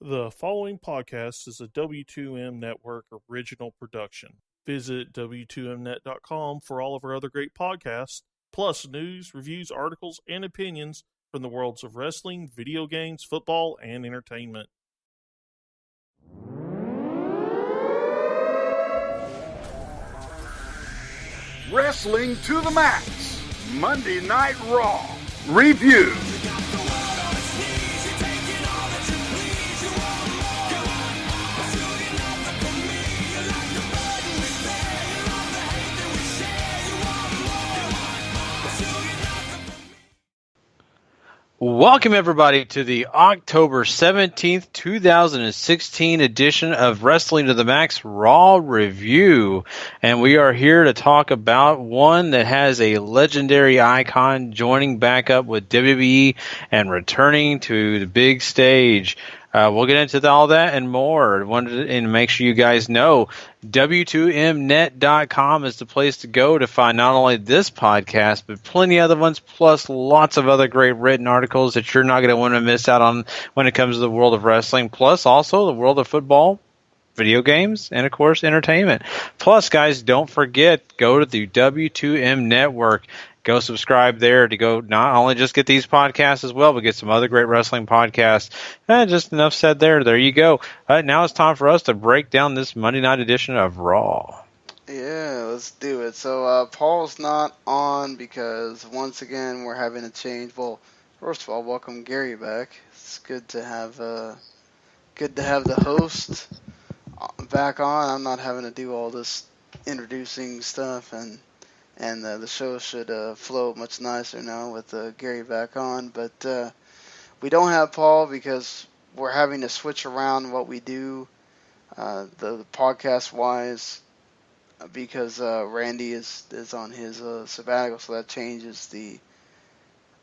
The following podcast is a W2M Network original production. Visit W2Mnet.com for all of our other great podcasts, plus news, reviews, articles, and opinions from the worlds of wrestling, video games, football, and entertainment. Wrestling to the Max, Monday Night Raw, Review. Welcome, everybody, to the October 17th, 2016 edition of Wrestling to the Max Raw Review. And we are here to talk about one that has a legendary icon joining back up with WWE and returning to the big stage. We'll get into all that and more. And make sure you guys know W2Mnet.com is the place to go to find not only this podcast, but plenty of other ones, plus lots of other great written articles that you're not going to want to miss out on when it comes to the world of wrestling, plus also the world of football, video games, and, of course, entertainment. Plus, guys, don't forget, go to the W2M Network. Go subscribe there to go not only just get these podcasts as well, but get some other great wrestling podcasts. Just enough said there. There you go. Now it's time for us to break down this Monday night edition of Raw. Yeah, let's do it. So Paul's not on because once again we're having a change. Well, first of all, welcome Gary back. It's good to have the host back on. I'm not having to do all this introducing stuff, and the show should flow much nicer now with Gary back on. But we don't have Paul because we're having to switch around what we do, the podcast-wise, because Randy is on his sabbatical, so that changes the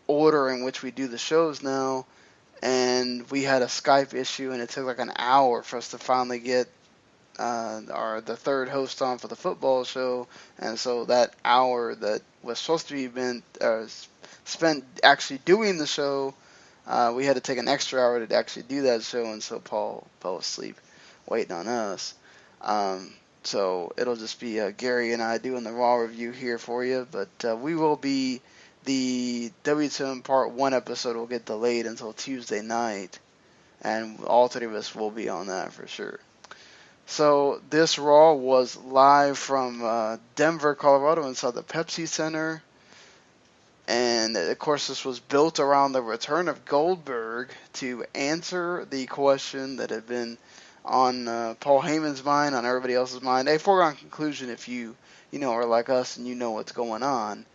order in which we do the shows now. And we had a Skype issue, and it took like an hour for us to finally get the third host on for the football show, and so that hour that was supposed to be spent actually doing the show, we had to take an extra hour to actually do that show, and so Paul fell asleep waiting on us. So it'll just be Gary and I doing the Raw review here for you, but we will be, the W2M Part 1 episode will get delayed until Tuesday night, and all three of us will be on that for sure. So this Raw was live from Denver, Colorado, inside the Pepsi Center. And, of course, this was built around the return of Goldberg to answer the question that had been on Paul Heyman's mind, on everybody else's mind. A foregone conclusion if you are like us and you know what's going on.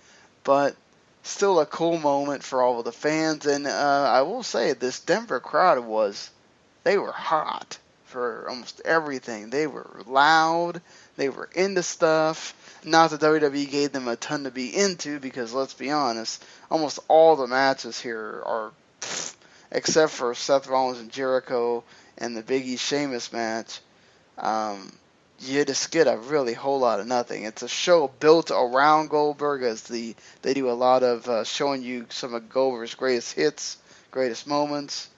But still a cool moment for all of the fans. And I will say, this Denver crowd they were hot for almost everything. They were loud. They were into stuff. Not that WWE gave them a ton to be into, because let's be honest, almost all the matches here are, except for Seth Rollins and Jericho and the Big E Sheamus match, you just get a really whole lot of nothing. It's a show built around Goldberg, as they do a lot of showing you some of Goldberg's greatest hits, greatest moments.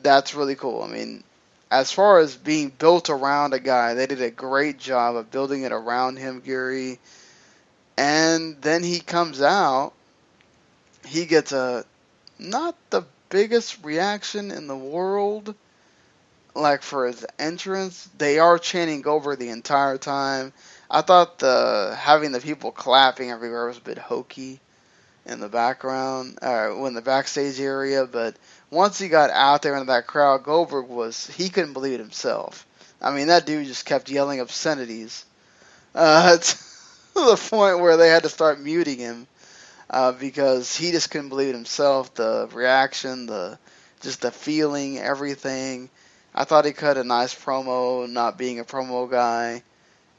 That's really cool. I mean, as far as being built around a guy, they did a great job of building it around him, Gary. And then he comes out. He gets not the biggest reaction in the world, like for his entrance. They are chanting Goldberg the entire time. I thought having the people clapping everywhere was a bit hokey in the background, in the backstage area, but once he got out there into that crowd, Goldberg he couldn't believe it himself. I mean, that dude just kept yelling obscenities to the point where they had to start muting him because he just couldn't believe it himself. The reaction, just the feeling, everything. I thought he cut a nice promo, not being a promo guy.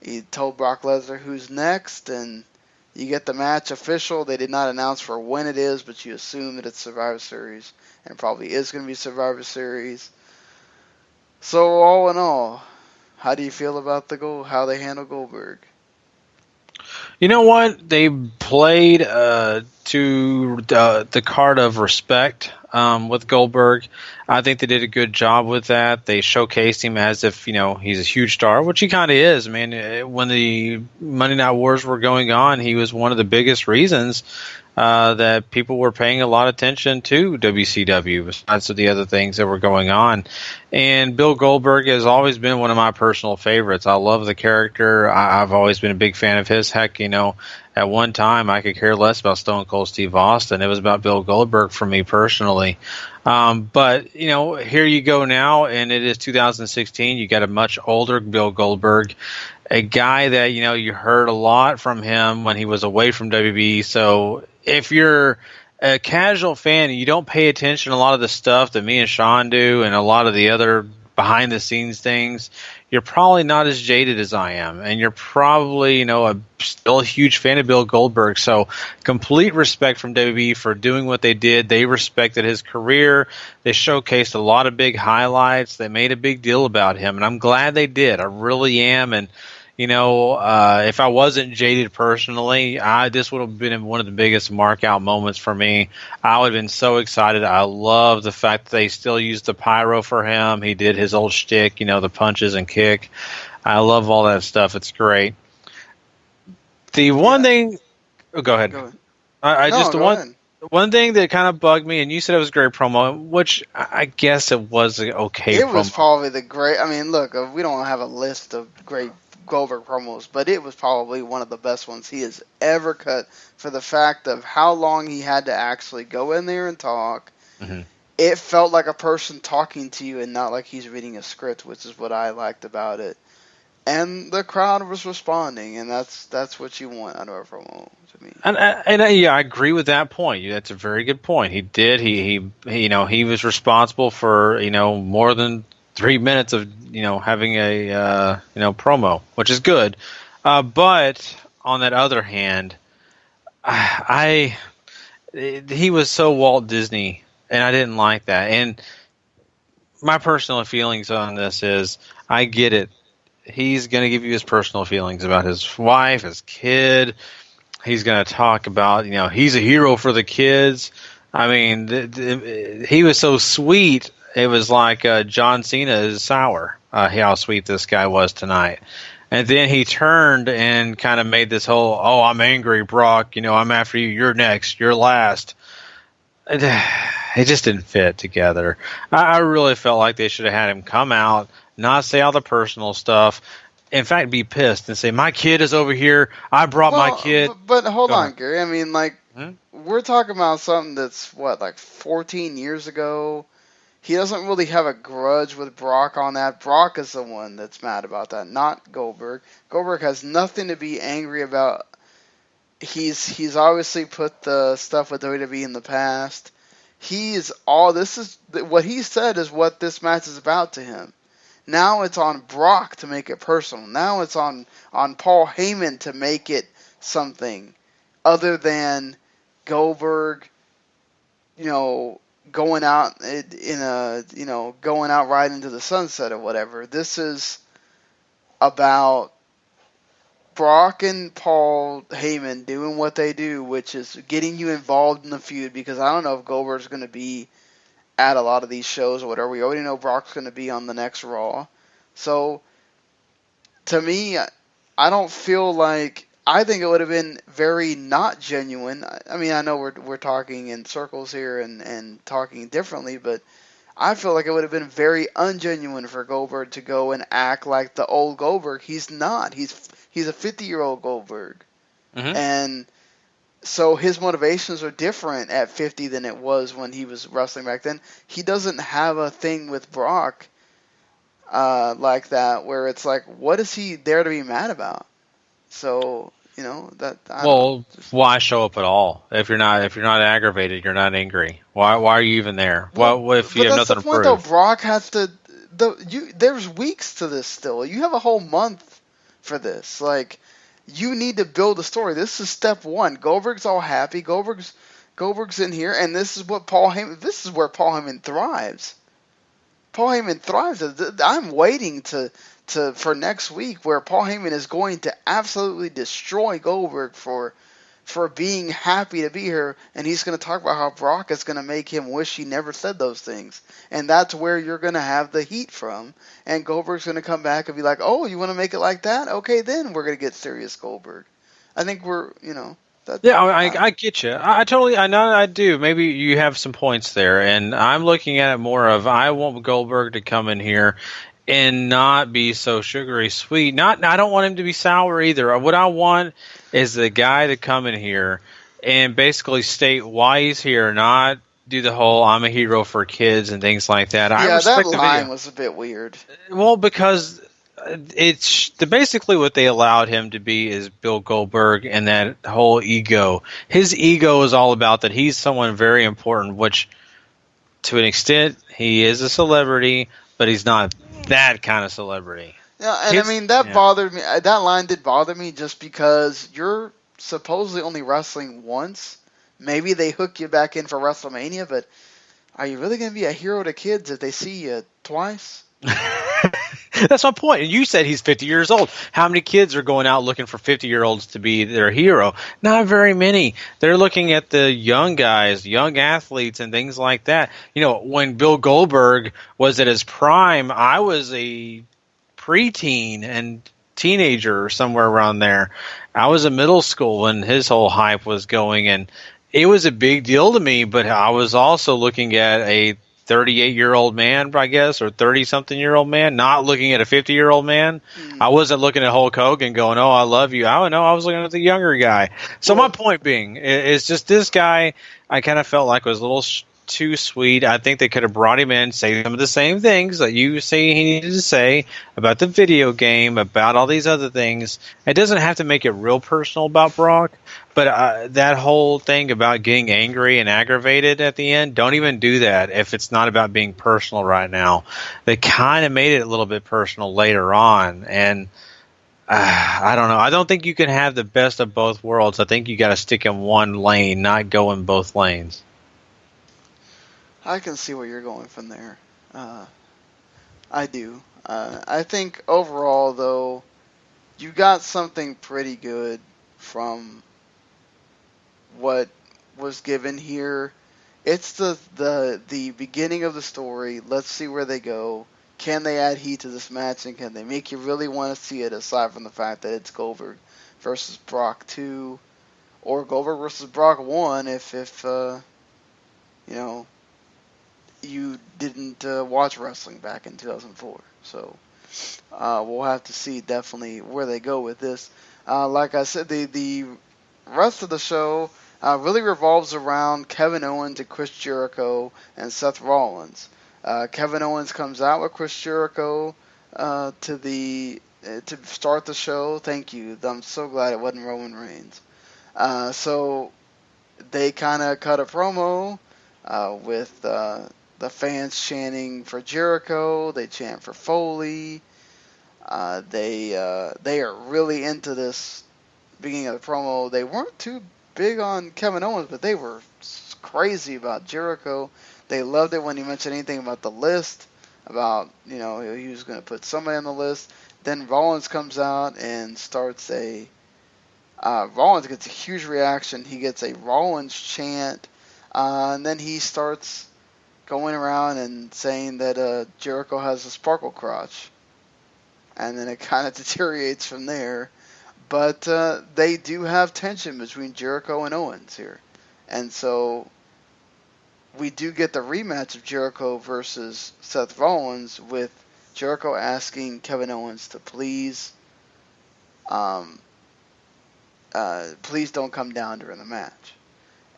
He told Brock Lesnar who's next, and you get the match official. They did not announce for when it is, but you assume that it's Survivor Series, and probably is going to be Survivor Series. So all in all, how do you feel about how they handle Goldberg? You know what? They played to the card of respect with Goldberg. I think they did a good job with that. They showcased him as if, he's a huge star, which he kind of is. I mean, when the Monday Night Wars were going on, he was one of the biggest reasons that people were paying a lot of attention to WCW, besides the other things that were going on. And Bill Goldberg has always been one of my personal favorites. I love the character. I've always been a big fan of his. Heck, at one time I could care less about Stone Cold Steve Austin. It was about Bill Goldberg for me personally. But, here you go now, and it is 2016. You got a much older Bill Goldberg, a guy that, you heard a lot from him when he was away from WB. So if you're a casual fan and you don't pay attention to a lot of the stuff that me and Sean do and a lot of the other behind the scenes things, you're probably not as jaded as I am. And you're probably, still a huge fan of Bill Goldberg. So complete respect from WWE for doing what they did. They respected his career. They showcased a lot of big highlights. They made a big deal about him. And I'm glad they did. I really am. And, if I wasn't jaded personally, this would have been one of the biggest mark out moments for me. I would have been so excited. I love the fact that they still used the pyro for him. He did his old shtick, the punches and kick. I love all that stuff. It's great. The one thing, go ahead. Go ahead. One thing that kind of bugged me, and you said it was a great promo, which I guess it was an okay promo. It was probably look, we don't have a list of great Goldberg promos, but it was probably one of the best ones he has ever cut for the fact of how long he had to actually go in there and talk. Mm-hmm. It felt like a person talking to you and not like he's reading a script, which is what I liked about it. And the crowd was responding, and that's what you want out of a promo to me. And I agree with that point. That's a very good point. He did. He was responsible for more than 3 minutes of having a promo, which is good. But on that other hand, he was so Walt Disney, and I didn't like that. And my personal feelings on this is, I get it. He's going to give you his personal feelings about his wife, his kid. He's going to talk about, he's a hero for the kids. I mean, he was so sweet. It was like John Cena is sour, how sweet this guy was tonight. And then he turned and kind of made this whole, I'm angry, Brock. I'm after you. You're next. You're last. It just didn't fit together. I really felt like they should have had him come out, not say all the personal stuff. In fact, be pissed and say, my kid is over here. I brought my kid. But hold on, Gary. I mean, we're talking about something that's, 14 years ago? He doesn't really have a grudge with Brock on that. Brock is the one that's mad about that, not Goldberg. Goldberg has nothing to be angry about. He's obviously put the stuff with WWE in the past. What he said is what this match is about to him. Now it's on Brock to make it personal. Now it's on Paul Heyman to make it something other than Goldberg, going out going out right into the sunset or whatever. This is about Brock and Paul Heyman doing what they do, which is getting you involved in the feud, because I don't know if Goldberg's going to be at a lot of these shows or whatever. We already know Brock's going to be on the next Raw. So, to me, I don't feel like... I think it would have been very not genuine. I mean, I know we're talking in circles here and talking differently, but I feel like it would have been very ungenuine for Goldberg to go and act like the old Goldberg. He's not. He's a 50-year-old Goldberg. Mm-hmm. And so his motivations are different at 50 than it was when he was wrestling back then. He doesn't have a thing with Brock like that where it's like, what is he there to be mad about? So, why show up at all? If you're not aggravated, you're not angry. Why are you even there? What if you have nothing to prove? Though, Brock has to. There's weeks to this still. You have a whole month for this. Like, you need to build a story. This is step one. Goldberg's all happy. Goldberg's in here, and this is what Paul Heyman. This is where Paul Heyman thrives. Paul Heyman thrives. I'm waiting for next week where Paul Heyman is going to absolutely destroy Goldberg for being happy to be here, and he's going to talk about how Brock is going to make him wish he never said those things. And that's where you're going to have the heat from. And Goldberg's going to come back and be like, oh, you want to make it like that? Okay, then we're going to get serious, Goldberg. I think we're, I get you. I know I do. Maybe you have some points there, and I'm looking at it more of I want Goldberg to come in here and not be so sugary sweet. I don't want him to be sour either. What I want is the guy to come in here and basically state why he's here, not do the whole I'm a hero for kids and things like that. Yeah, that line was a bit weird. Well, because it's basically what they allowed him to be is Bill Goldberg and that whole ego. His ego is all about that he's someone very important, which to an extent he is a celebrity, but he's not that kind of celebrity. Yeah, and that bothered me. That line did bother me just because you're supposedly only wrestling once. Maybe they hook you back in for WrestleMania, but are you really going to be a hero to kids if they see you twice? That's my point. And you said he's 50 years old. How many kids are going out looking for 50-year-olds to be their hero? Not very many. They're looking at the young guys, young athletes, and things like that. When Bill Goldberg was at his prime, I was a preteen and teenager or somewhere around there. I was in middle school when his whole hype was going, and it was a big deal to me, but I was also looking at a 38-year-old man, I guess, or 30-something-year-old man, not looking at a 50-year-old man. I wasn't looking at Hulk Hogan going, oh, I love you. I don't know. I was looking at the younger guy. So my point being is just this guy I kind of felt like was a little too sweet. I think they could have brought him in, say some of the same things that you say he needed to say about the video game, about all these other things. It doesn't have to make it real personal about Brock, but that whole thing about getting angry and aggravated at the end, don't even do that if it's not about being personal right now. They kind of made it a little bit personal later on, and I don't know. I don't think you can have the best of both worlds. I think you got to stick in one lane, not go in both lanes. I can see where you're going from there. I do. I think overall, though, you got something pretty good from what was given here. It's the beginning of the story. Let's see where they go. Can they add heat to this match, and can they make you really want to see it, aside from the fact that it's Goldberg versus Brock 2, or Goldberg versus Brock 1 if you didn't watch wrestling back in 2004. So we'll have to see definitely where they go with this. Like I said, the rest of the show really revolves around Kevin Owens and Chris Jericho and Seth Rollins. Kevin Owens comes out with Chris Jericho to start the show. Thank you. I'm so glad it wasn't Roman Reigns. So they kind of cut a promo with the fans chanting for Jericho. They chant for Foley. They are really into this beginning of the promo. They weren't too big on Kevin Owens, but they were crazy about Jericho. They loved it when he mentioned anything about the list, about, he was going to put somebody on the list. Then Rollins comes out and starts Rollins gets a huge reaction. He gets a Rollins chant, and then he starts going around and saying that Jericho has a sparkle crotch. And then it kind of deteriorates from there. But they do have tension between Jericho and Owens here. And so we do get the rematch of Jericho versus Seth Rollins, with Jericho asking Kevin Owens to please don't come down during the match.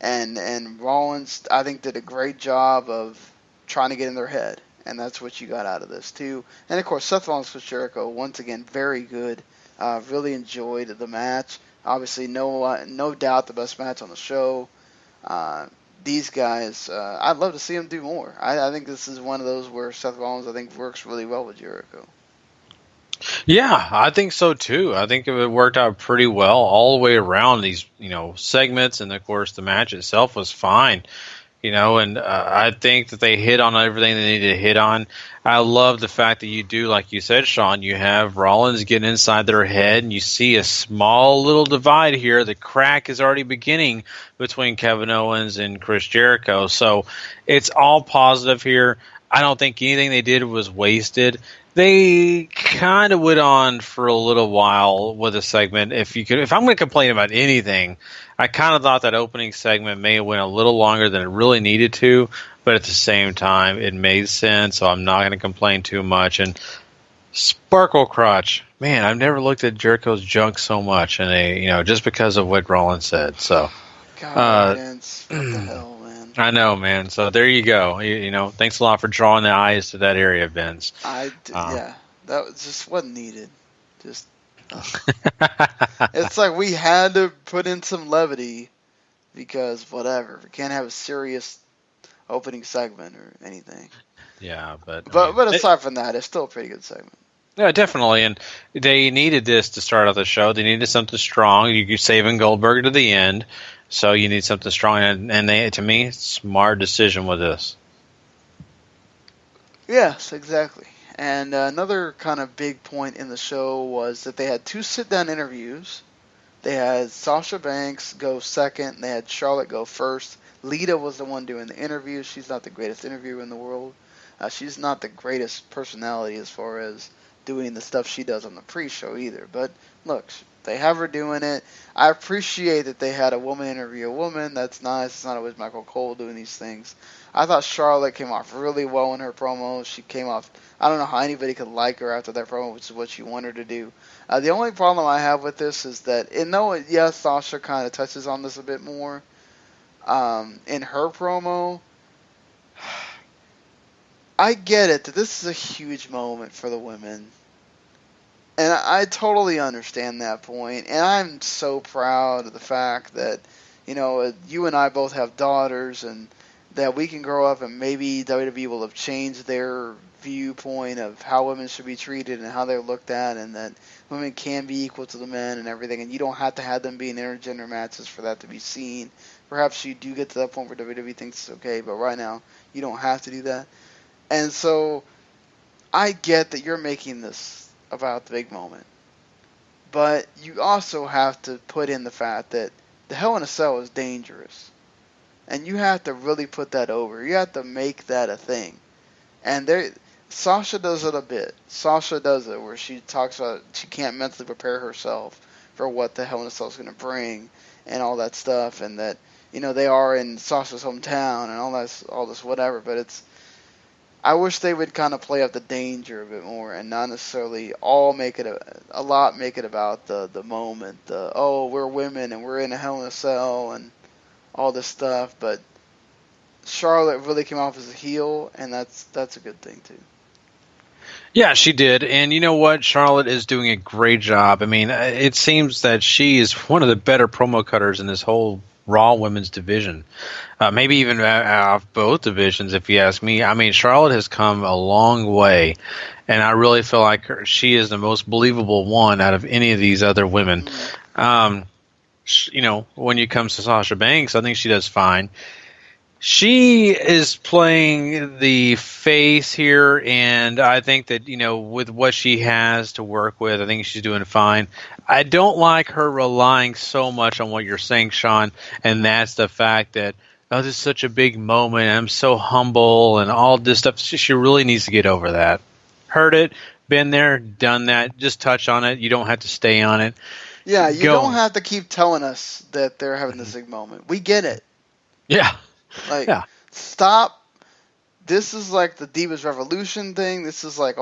And Rollins, I think, did a great job of trying to get in their head. And that's what you got out of this, too. And, of course, Seth Rollins with Jericho, once again, very good. Really enjoyed the match. Obviously, no doubt the best match on the show. These guys, I'd love to see them do more. I think this is one of those where Seth Rollins, I think, works really well with Jericho. Yeah, I think so too. I think it worked out pretty well all the way around these, segments, and of course the match itself was fine. And I think that they hit on everything they needed to hit on. I love the fact that you do, like you said, Sean, you have Rollins getting inside their head, and you see a small little divide here. The crack is already beginning between Kevin Owens and Chris Jericho. So it's all positive here. I don't think anything they did was wasted. They kind of went on for a little while with a segment. If I'm going to complain about anything, I kind of thought that opening segment may have went a little longer than it really needed to, but at the same time, it made sense, so I'm not going to complain too much. And Sparkle Crotch, man, I've never looked at Jericho's junk so much, and just because of what Rollins said. So, God, Vince, what the hell, man? I know, man. So there you go. Thanks a lot for drawing the eyes to that area, Vince. Yeah, that just wasn't needed. Just. It's like we had to put in some levity because whatever, we can't have a serious opening segment or anything. Yeah, but aside from that, it's still a pretty good segment. Yeah, definitely, and they needed this to start off the show. They needed something strong. You're saving Goldberg to the end, so you need something strong. And they, to me, smart decision with this. Yes, exactly. And another kind of big point in the show was that they had 2 sit-down interviews. They had Sasha Banks go second, and they had Charlotte go first. Lita was the one doing the interview. She's not the greatest interviewer in the world. She's not the greatest personality as far as doing the stuff she does on the pre-show either. But look, they have her doing it. I appreciate that they had a woman interview a woman. That's nice. It's not always Michael Cole doing these things. I thought Charlotte came off really well in her promo. She came off, I don't know how anybody could like her after that promo, which is what she wanted to do. The only problem I have with this is that, yes, Sasha kind of touches on this a bit more in her promo. I get it that this is a huge moment for the women. And I totally understand that point. And I'm so proud of the fact that, you and I both have daughters, and that we can grow up and maybe WWE will have changed their viewpoint of how women should be treated and how they're looked at, and that women can be equal to the men and everything, and you don't have to have them be in intergender matches for that to be seen. Perhaps you do get to that point where WWE thinks it's okay, but right now you don't have to do that. And so I get that you're making this about the big moment, but you also have to put in the fact that the Hell in a Cell is dangerous. And you have to really put that over. You have to make that a thing. And Sasha does it a bit. Sasha does it where she talks about she can't mentally prepare herself for what the Hell in a Cell is going to bring and all that stuff. And that, they are in Sasha's hometown and all this whatever. But I wish they would kind of play up the danger a bit more and not necessarily all make it about the moment. We're women and we're in a Hell in a Cell and all this stuff, but Charlotte really came off as a heel, and that's a good thing too. Yeah, she did, and you know what? Charlotte is doing a great job. I mean, it seems that she is one of the better promo cutters in this whole Raw women's division, maybe even off both divisions, if you ask me. I mean, Charlotte has come a long way, and I really feel like she is the most believable one out of any of these other women. When it comes to Sasha Banks, I think she does fine. She is playing the face here, and I think that, with what she has to work with, I think she's doing fine. I don't like her relying so much on what you're saying, Sean, and that's the fact that, this is such a big moment, I'm so humble, and all this stuff. She really needs to get over that. Heard it, been there, done that, just touch on it. You don't have to stay on it. Yeah, you don't have to keep telling us that they're having this big moment. We get it. Yeah. Stop. This is like the Divas Revolution thing. This is like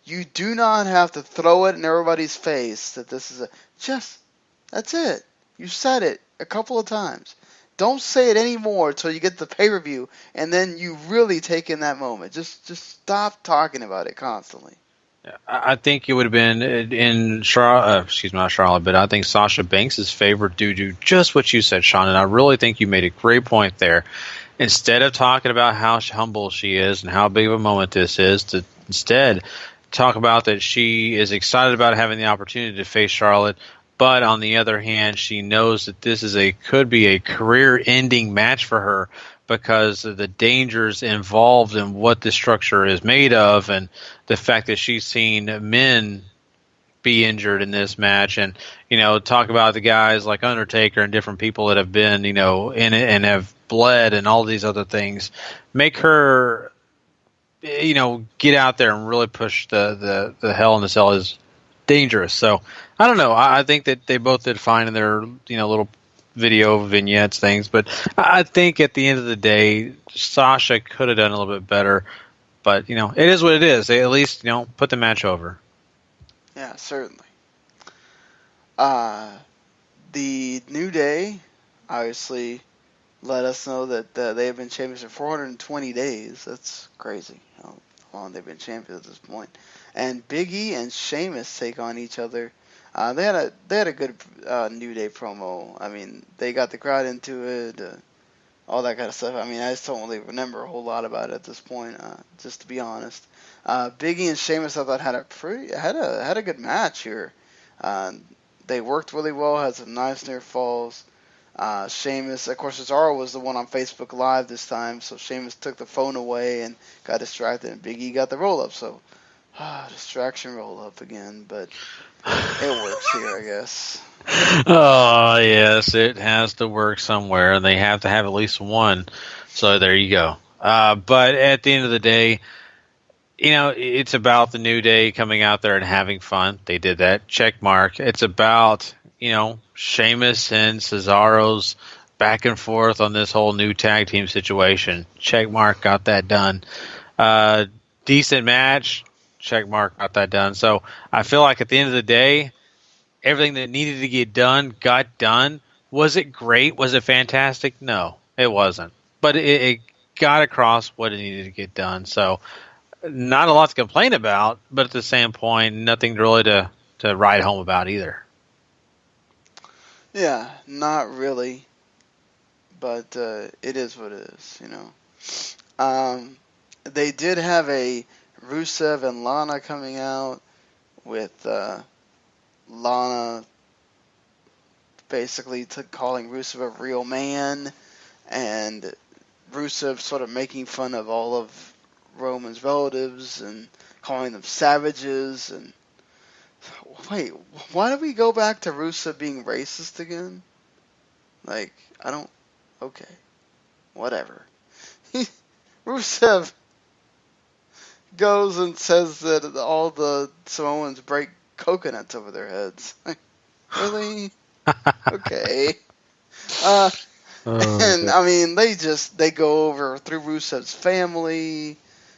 you do not have to throw it in everybody's face that this is that's it. You said it a couple of times. Don't say it anymore until you get the pay-per-view, and then you really take in that moment. Just stop talking about it constantly. I think it would have been in Charlotte, not Charlotte, but I think Sasha Banks' favor due to just what you said, Sean, and I really think you made a great point there. Instead of talking about how humble she is and how big of a moment this is, to instead talk about that she is excited about having the opportunity to face Charlotte, but on the other hand, she knows that this could be a career-ending match for her. because of the dangers involved in what the structure is made of, and the fact that she's seen men be injured in this match, and talk about the guys like Undertaker and different people that have been in it and have bled and all these other things, make her get out there and really push the Hell in the Cell is dangerous. So I don't know. I think that they both did fine in their little video vignettes things, but I think at the end of the day, Sasha could have done a little bit better. But it is what it is. They at least put the match over. Yeah, certainly. The New Day obviously let us know that they have been champions for 420 days. That's crazy how long they've been champions at this point. And Big E and Sheamus take on each other. They had a good New Day promo. I mean, they got the crowd into it, all that kind of stuff. I mean, I just don't really remember a whole lot about it at this point, just to be honest. Big E and Sheamus, I thought, had a good match here. They worked really well, had some nice near falls. Sheamus, of course, Cesaro was the one on Facebook Live this time, so Sheamus took the phone away and got distracted, and Big E got the roll-up, so distraction roll-up again, but it works here, I guess. Oh, yes, it has to work somewhere, and they have to have at least one, so there you go. But at the end of the day, it's about the New Day coming out there and having fun. They did that. Check mark. It's about, Sheamus and Cesaro's back and forth on this whole new tag team situation. Check mark. Got that done. Decent match. Check mark. Got that done. So I feel like at the end of the day, everything that needed to get done got done. Was it great? Was it fantastic? No, it wasn't. But it got across what it needed to get done. So not a lot to complain about, but at the same point, nothing really to write home about either. Yeah, not really, but it is what it is, They did have a Rusev and Lana coming out with Lana basically calling Rusev a real man, and Rusev sort of making fun of all of Roman's relatives and calling them savages. And wait, why do we go back to Rusev being racist again? Like, okay, whatever. Rusev goes and says that all the Samoans break coconuts over their heads. Like, really? Okay. And I mean, they go over through Rusev's family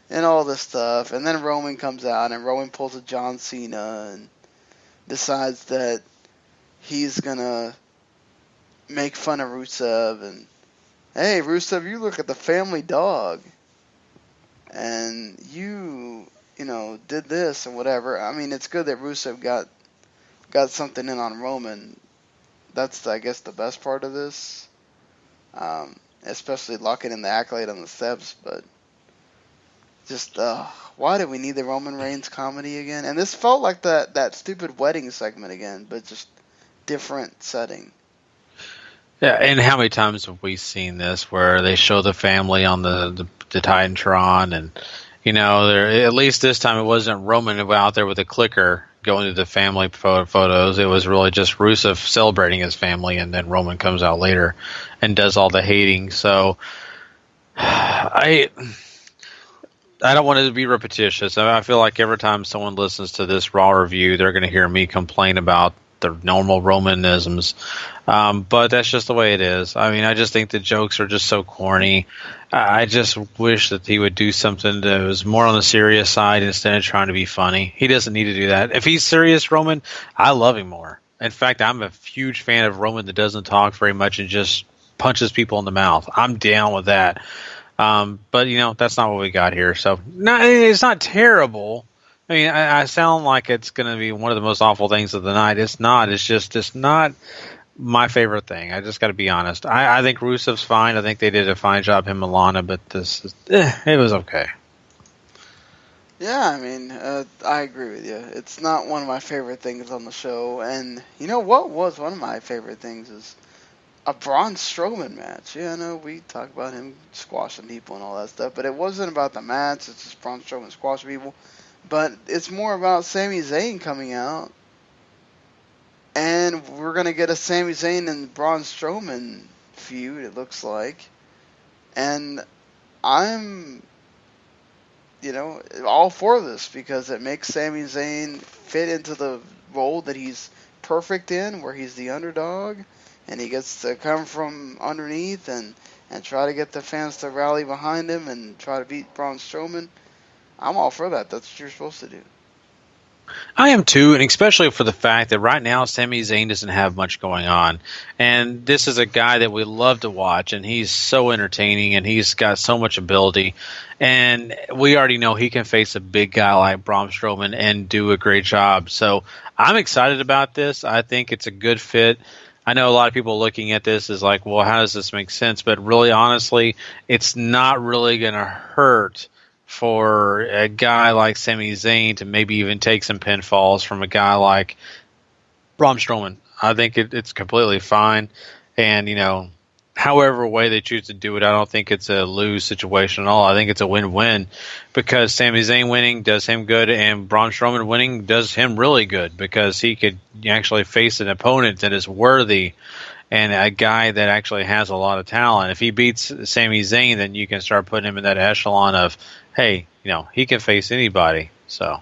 and all this stuff, and then Roman comes out, and Roman pulls a John Cena and decides that he's gonna make fun of Rusev, and hey, Rusev, you look at the family dog, and you did this and whatever. I mean, it's good that Rusev got something in on Roman. That's, I guess, the best part of this. Especially locking in the accolade on the steps, but just why do we need the Roman Reigns comedy again? And this felt like that stupid wedding segment again, but just different setting. Yeah, and how many times have we seen this where they show the family on the Titantron, and at least this time it wasn't Roman out there with a clicker going to the family photos. It was really just Rusev celebrating his family, and then Roman comes out later and does all the hating. So I don't want it to be repetitious. I feel like every time someone listens to this Raw review, they're going to hear me complain about the normal Romanisms. But that's just the way it is. I mean, I just think the jokes are just so corny. I just wish that he would do something that was more on the serious side instead of trying to be funny. He doesn't need to do that. If he's serious, Roman, I love him more. In fact, I'm a huge fan of Roman that doesn't talk very much and just punches people in the mouth. I'm down with that. But, that's not what we got here. So it's not terrible. I mean, I sound like it's going to be one of the most awful things of the night. It's not. It's not my favorite thing. I just got to be honest. I think Rusev's fine. I think they did a fine job, him and Lana, but it was okay. Yeah, I mean, I agree with you. It's not one of my favorite things on the show. And you know what was one of my favorite things is A Braun Strowman match. Yeah, I know we talk about him squashing people and all that stuff, but it wasn't about the match. It's just Braun Strowman squashing people. But it's more about Sami Zayn coming out, and we're gonna get a Sami Zayn and Braun Strowman feud. It looks like, and I'm, all for this because it makes Sami Zayn fit into the role that he's perfect in, where he's the underdog, and he gets to come from underneath and try to get the fans to rally behind him and try to beat Braun Strowman. I'm all for that. That's what you're supposed to do. I am too, and especially for the fact that right now Sami Zayn doesn't have much going on. And this is a guy that we love to watch, and he's so entertaining, and he's got so much ability. And we already know he can face a big guy like Braun Strowman and do a great job. So I'm excited about this. I think it's a good fit. I know a lot of people looking at this is like, well, how does this make sense? But really, honestly, it's not really going to hurt for a guy like Sami Zayn to maybe even take some pinfalls from a guy like Braun Strowman. I think it's completely fine. And, however way they choose to do it, I don't think it's a lose situation at all. I think it's a win-win because Sami Zayn winning does him good and Braun Strowman winning does him really good because he could actually face an opponent that is worthy and a guy that actually has a lot of talent. If he beats Sami Zayn, then you can start putting him in that echelon of, hey, he can face anybody. So,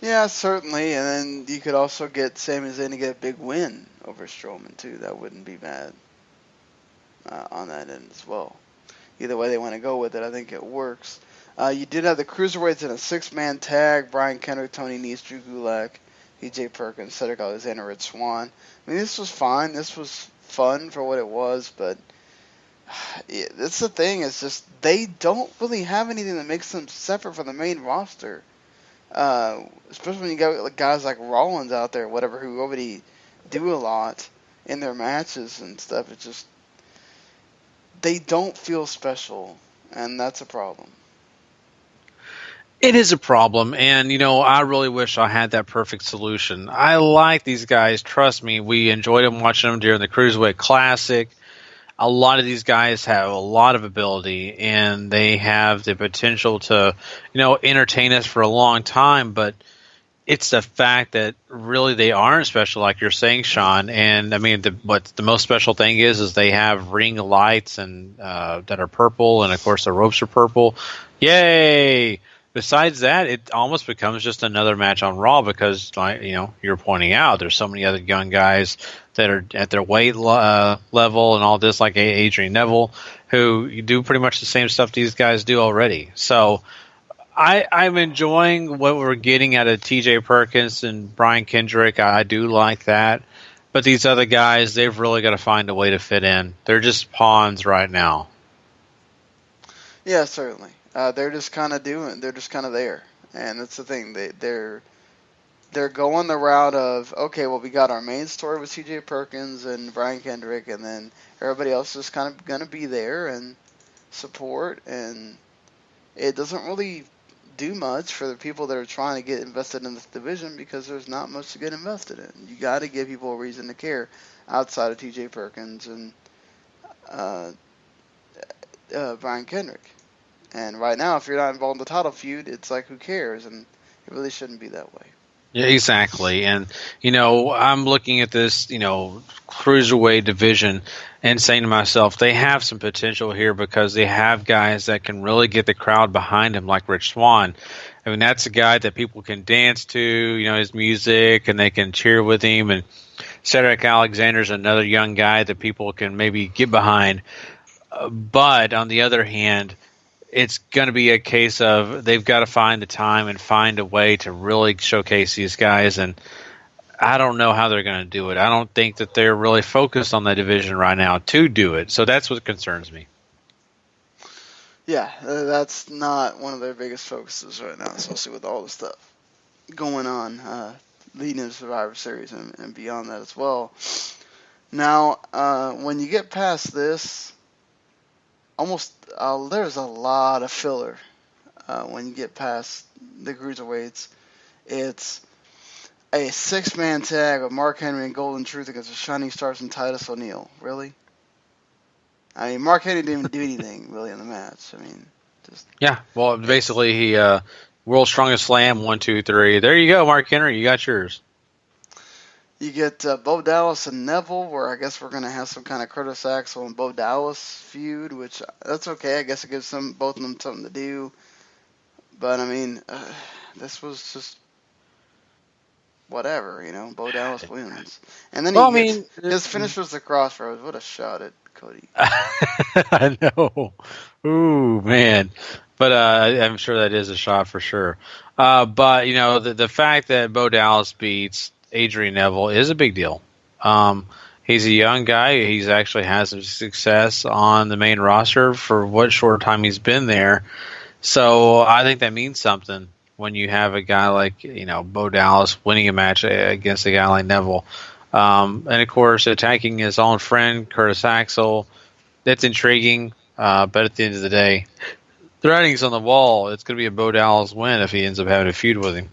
yeah, certainly. And then you could also get Sami Zayn to get a big win over Strowman too. That wouldn't be bad on that end as well. Either way they want to go with it, I think it works. You did have the Cruiserweights in a 6-man tag: Brian Kendrick, Tony Nese, Drew Gulak, E.J. Perkins, Cedric Alexander, Rich Swann. I mean, this was fine. This was fun for what it was, but that's the thing. It's just they don't really have anything that makes them separate from the main roster. Especially when you got guys like Rollins out there, whatever, who already do a lot in their matches and stuff. It's just they don't feel special, and that's a problem. It is a problem, and, I really wish I had that perfect solution. I like these guys. Trust me, we enjoyed them watching them during the Cruiserweight Classic. A lot of these guys have a lot of ability, and they have the potential to, entertain us for a long time, but it's the fact that really they aren't special, like you're saying, Sean. And, I mean, what the most special thing is they have ring lights and that are purple, and, of course, the ropes are purple. Yay! Besides that, it almost becomes just another match on Raw because, you're pointing out, there's so many other young guys that are at their weight level and all this, like Adrian Neville, who do pretty much the same stuff these guys do already. So I'm enjoying what we're getting out of TJ Perkins and Brian Kendrick. I do like that. But these other guys, they've really got to find a way to fit in. They're just pawns right now. Yeah, certainly. They're just kind of there, and that's the thing. They're going the route of, okay, well, we got our main story with T.J. Perkins and Brian Kendrick, and then everybody else is kind of gonna be there and support, and it doesn't really do much for the people that are trying to get invested in this division because there's not much to get invested in. You got to give people a reason to care outside of T.J. Perkins and Brian Kendrick. And right now, if you're not involved in the title feud, it's like, who cares? And it really shouldn't be that way. Yeah, exactly. And, I'm looking at this, Cruiserweight division and saying to myself, they have some potential here because they have guys that can really get the crowd behind them, like Rich Swann. I mean, that's a guy that people can dance to, his music, and they can cheer with him. And Cedric Alexander's another young guy that people can maybe get behind. But on the other hand, it's going to be a case of they've got to find the time and find a way to really showcase these guys. And I don't know how they're going to do it. I don't think that they're really focused on that division right now to do it. So that's what concerns me. Yeah, that's not one of their biggest focuses right now, especially with all the stuff going on leading into Survivor Series and beyond that as well. Now, when you get past this, there's a lot of filler when you get past the Cruiserweights. It's A 6-man tag with Mark Henry and Golden Truth against the Shining Stars and Titus O'Neil. Really? I mean, Mark Henry didn't even do anything really in the match. I mean, just Yeah, well, basically he World's Strongest Slam 1, 2, 3. There you go, Mark Henry. You got yours. you get Bo Dallas and Neville, where I guess we're gonna have some kind of Curtis Axel and Bo Dallas feud, which that's okay. I guess it gives both of them something to do. But I mean, this was just whatever, you know. Bo Dallas wins, and then his finish was the Crossroads. What a shot at Cody. I know. Ooh, man. But I'm sure that is a shot for sure. But, you know, the fact that Bo Dallas beats Adrian Neville is a big deal. He's a young guy. He's actually had some success on the main roster for what short time he's been there. So I think that means something when you have a guy like, you know, Bo Dallas winning a match against a guy like Neville. And, of course, attacking his own friend, Curtis Axel, that's intriguing. But at the end of the day, the writing's on the wall. It's going to be a Bo Dallas win if he ends up having a feud with him.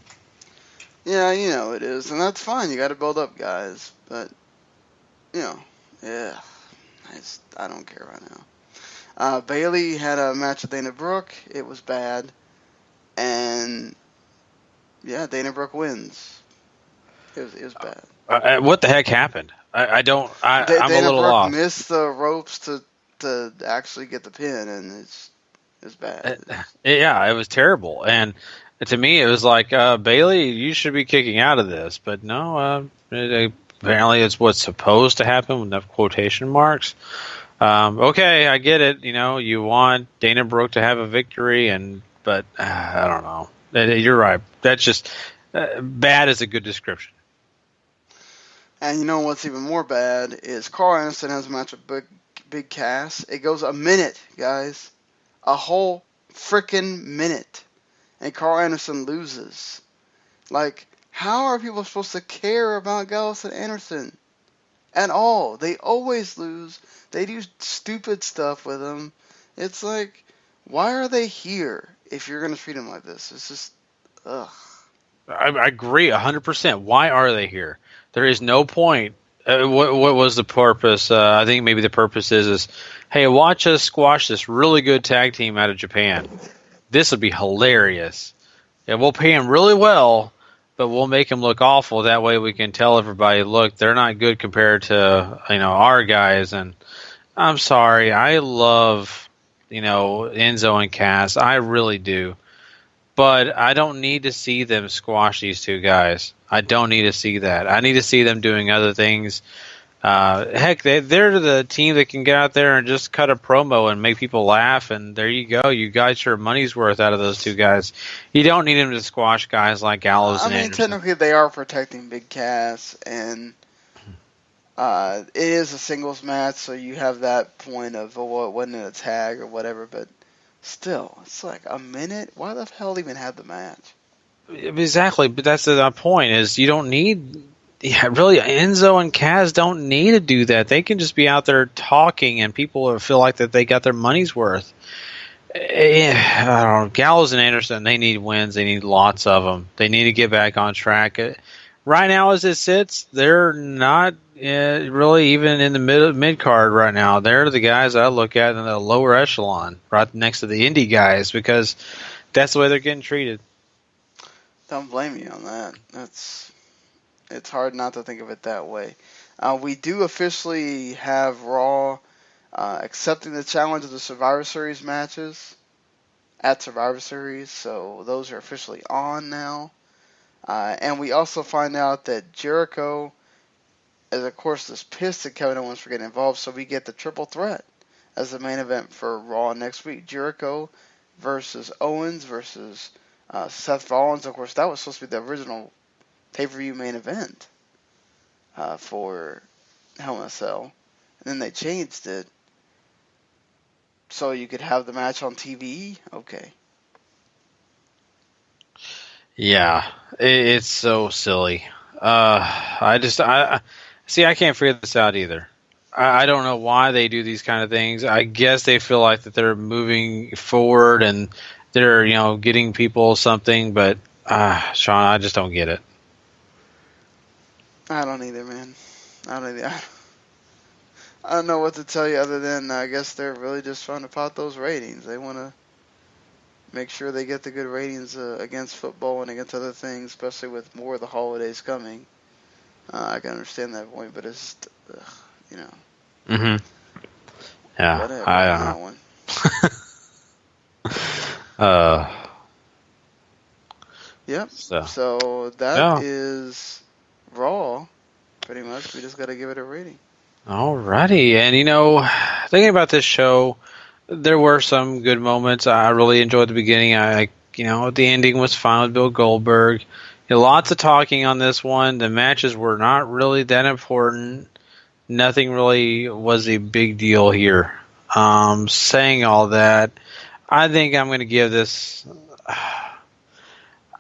Yeah, you know it is. And that's fine. You got to build up guys. But, you know, yeah. I don't care right now. Bayley had a match with Dana Brooke. It was bad. And, yeah, Dana Brooke wins. It was bad. What the heck happened? I'm Dana a little Brooke off. Missed the ropes to actually get the pin, and it's bad. Yeah, it was terrible. And to me, it was like, Bayley, you should be kicking out of this. But no, apparently it's what's supposed to happen with enough quotation marks. Okay, I get it. You know, you want Dana Brooke to have a victory, but I don't know. You're right. That's just bad is a good description. And you know what's even more bad is Carl Anderson has a match with Big Cass. It goes a minute, guys. A whole freaking minute. And Carl Anderson loses. Like, how are people supposed to care about Gallows and Anderson? At all. They always lose. They do stupid stuff with them. It's like, why are they here if you're going to treat them like this? It's just, ugh. I agree 100%. Why are they here? There is no point. What was the purpose? I think maybe the purpose is, hey, watch us squash this really good tag team out of Japan. This would be hilarious. And we'll pay them really well, but we'll make them look awful. That way we can tell everybody, look, they're not good compared to, you know, our guys. And I'm sorry. I love, you know, Enzo and Cass. I really do. But I don't need to see them squash these two guys. I don't need to see that. I need to see them doing other things. Heck, they're the team that can get out there and just cut a promo and make people laugh, and there you go. You got your money's worth out of those two guys. You don't need them to squash guys like Gallows and Anderson. Technically they are protecting Big Cass, and it is a singles match, so you have that point of, well, it wasn't a tag or whatever, but still, it's like a minute? Why the hell even have the match? Exactly, but that's the point, is you don't need... Yeah, really, Enzo and Kaz don't need to do that. They can just be out there talking, and people feel like that they got their money's worth. I don't know. Gallows and Anderson, they need wins. They need lots of them. They need to get back on track. Right now, as it sits, they're not really even in the mid card right now. They're the guys I look at in the lower echelon, right next to the indie guys, because that's the way they're getting treated. Don't blame me on that. It's hard not to think of it that way. We do officially have Raw accepting the challenge of the Survivor Series matches at Survivor Series, so those are officially on now. And we also find out that Jericho is, of course, is pissed at Kevin Owens for getting involved, so we get the triple threat as the main event for Raw next week. Jericho versus Owens versus Seth Rollins. Of course, that was supposed to be the original pay-per-view main event for Hell in a Cell. And then they changed it so you could have the match on TV. Okay. Yeah, it's so silly. I can't figure this out either. I don't know why they do these kind of things. I guess they feel like that they're moving forward and they're, getting people something, but Sean, I just don't get it. I don't either, man. I don't either. I don't know what to tell you other than I guess they're really just trying to pot those ratings. They want to make sure they get the good ratings against football and against other things, especially with more of the holidays coming. I can understand that point, but it's just, Mm-hmm. Yeah, whatever I on don't that one. know. Yep. So that is Raw. Pretty much, we just got to give it a rating. Alrighty, and thinking about this show, there were some good moments. I really enjoyed the beginning. The ending was fine with Bill Goldberg. Lots of talking on this one. The matches were not really that important. Nothing really was a big deal here. Saying all that, I think I'm going to give this.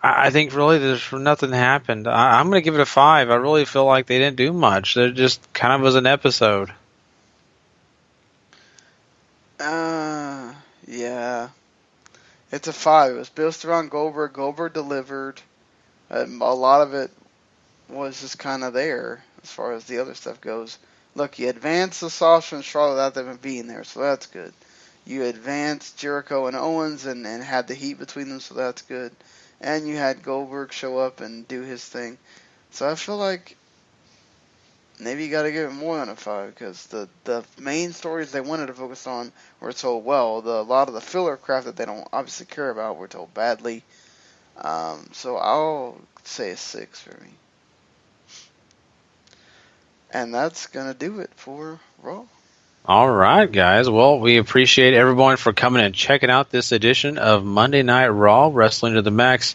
I think really there's nothing happened. I'm going to give it a 5. I really feel like they didn't do much. It just kind of was an episode. Yeah. It's a 5. It was built around Goldberg. Goldberg delivered. A lot of it was just kind of there as far as the other stuff goes. Look, you advanced the Sasha and Charlotte without them being there, so that's good. You advanced Jericho and Owens and had the heat between them, so that's good. And you had Goldberg show up and do his thing. So I feel like maybe you got to give it more than a 5 because the main stories they wanted to focus on were told well. A lot of the filler crap that they don't obviously care about were told badly. So I'll say a 6 for me. And that's going to do it for Raw. All right, guys. Well, we appreciate everyone for coming and checking out this edition of Monday Night Raw, Wrestling to the Max.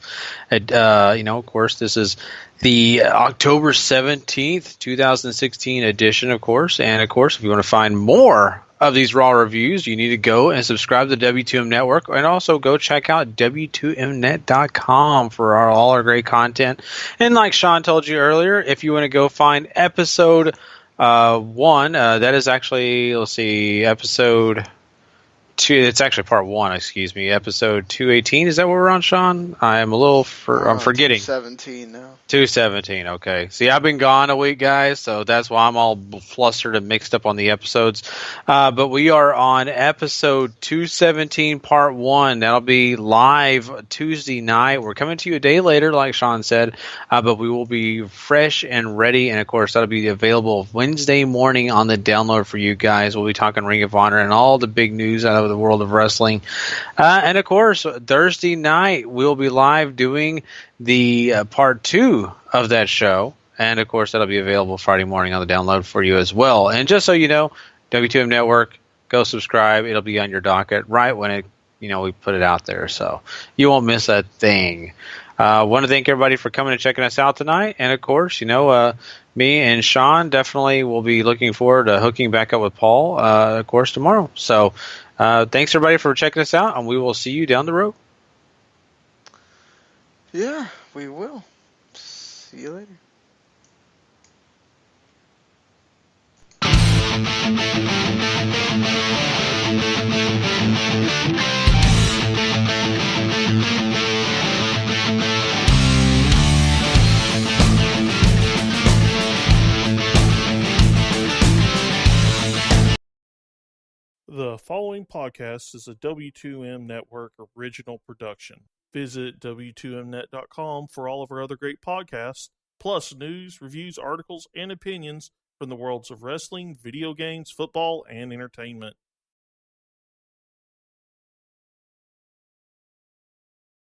Of course, this is the October 17th, 2016 edition, of course. And, of course, if you want to find more of these Raw reviews, you need to go and subscribe to the W2M Network and also go check out W2Mnet.com for all our great content. And like Sean told you earlier, if you want to go find episode 1, that is actually, episode 2. It's actually part 1, excuse me. Episode 218. Is that what we're on, Sean? I'm I'm forgetting. 217 now. 217, okay. See, I've been gone a week, guys, so that's why I'm all flustered and mixed up on the episodes. But we are on episode 217, part 1. That'll be live Tuesday night. We're coming to you a day later, like Sean said, but we will be fresh and ready, and, of course, that'll be available Wednesday morning on the download for you guys. We'll be talking Ring of Honor and all the big news out of the world of wrestling. And, of course, Thursday night, we'll be live doing the part 2 of that show, and of course that'll be available Friday morning on the download for you as well. And just so you know, W2M Network, go subscribe. It'll be on your docket right when we put it out there, so you won't miss a thing. Want to thank everybody for coming and checking us out tonight, and of course, me and Sean definitely will be looking forward to hooking back up with Paul, of course, tomorrow. So thanks everybody for checking us out, and we will see you down the road. Yeah, we will. See you later. The following podcast is a W2M Network original production. Visit W2Mnet.com for all of our other great podcasts, plus news, reviews, articles, and opinions from the worlds of wrestling, video games, football, and entertainment.